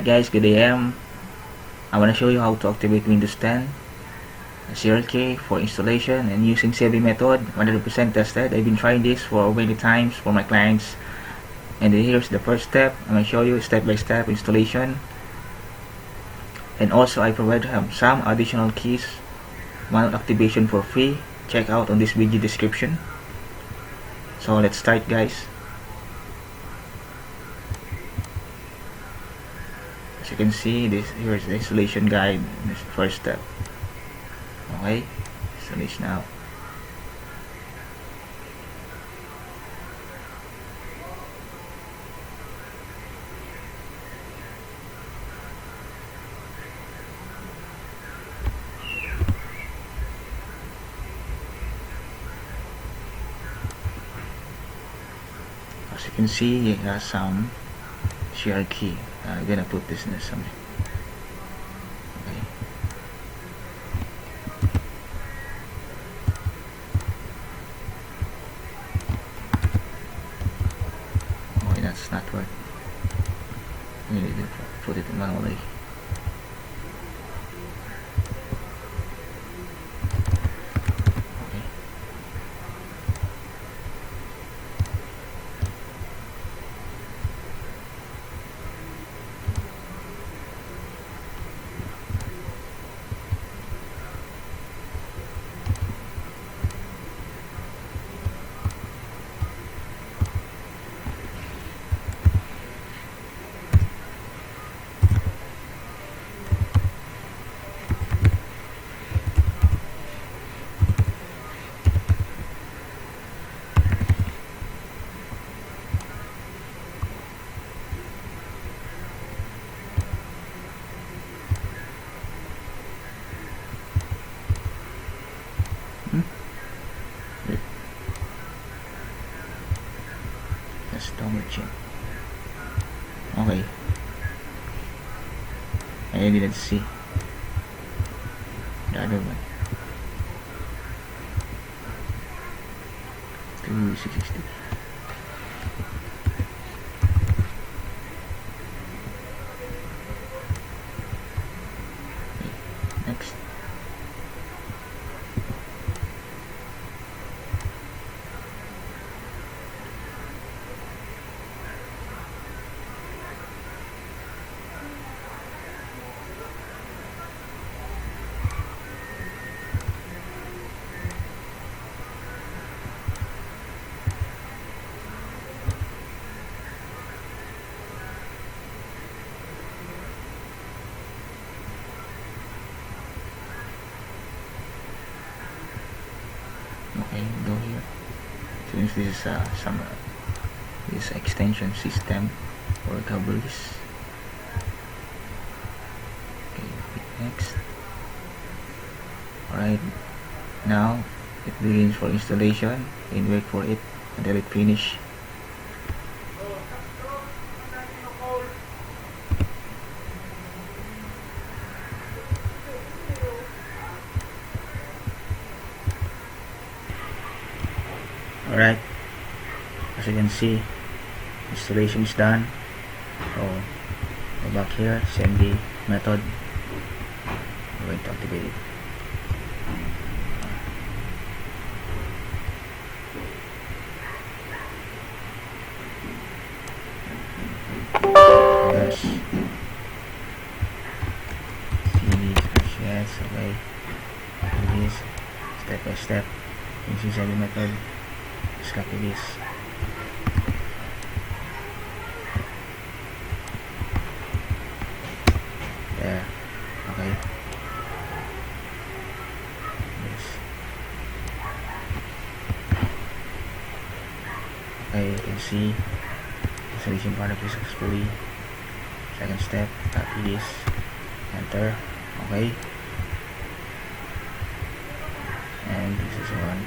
Alright guys, good AM. I want to show you how to activate Windows 10 serial key for installation and using savvy method, 100% tested. I've been trying this for many times for my clients, and here's the first step. I'm going to show you step-by-step installation, and also I provide some additional keys, manual activation for free. Check out on this video description. So let's start guys. As you can see, here's the installation guide. This is the first step. Okay, installation now. As you can see, it has some share key. I'm gonna put this in something. Okay. Oh, that's not working. We need to put it manually. Let's double check. Okay. I didn't see the other one. 260. Okay. Next. Okay, go here. Since this is this extension system for recoveries. Okay, hit next. Alright, now it begins for installation, and wait for it until it finish. Alright, as you can see, installation is done. So go back here, send the method. We're going to activate it. Yes. See these, yes, okay. Do this step by step using savvy method. Just copy this. There. Okay. Yes. Okay, you can see installation part of this successfully. Second step, copy this, enter. Okay. And this is one.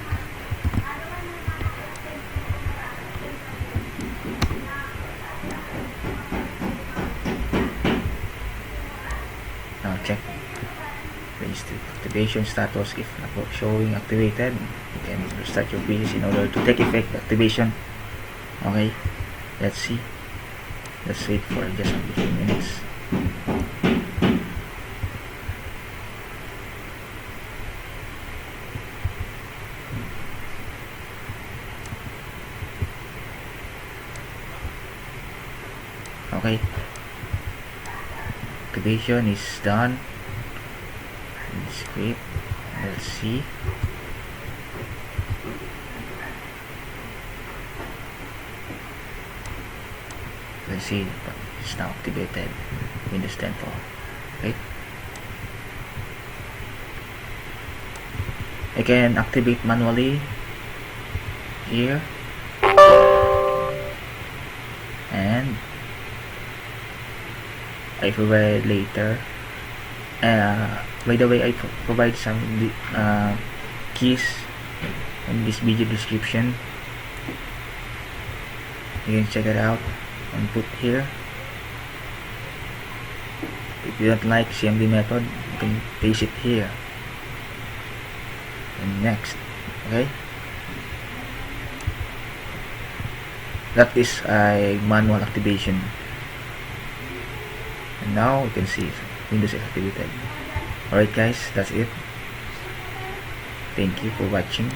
Now check the activation status. If not showing activated, you can restart your PC in order to take effect activation. Okay, let's see. Let's wait for just a few minutes. Okay, activation is done. Script, let's see. Let's see, it's now activated. Windows 10 for. Okay, I can activate manually here, and I provide later. By the way, I provide some keys in this video description. You can check it out and put here. If you don't like CMD method, you can paste it here. And next, okay, that is a manual activation. And now you can see Windows is activated. Alright guys, that's it. Thank you for watching.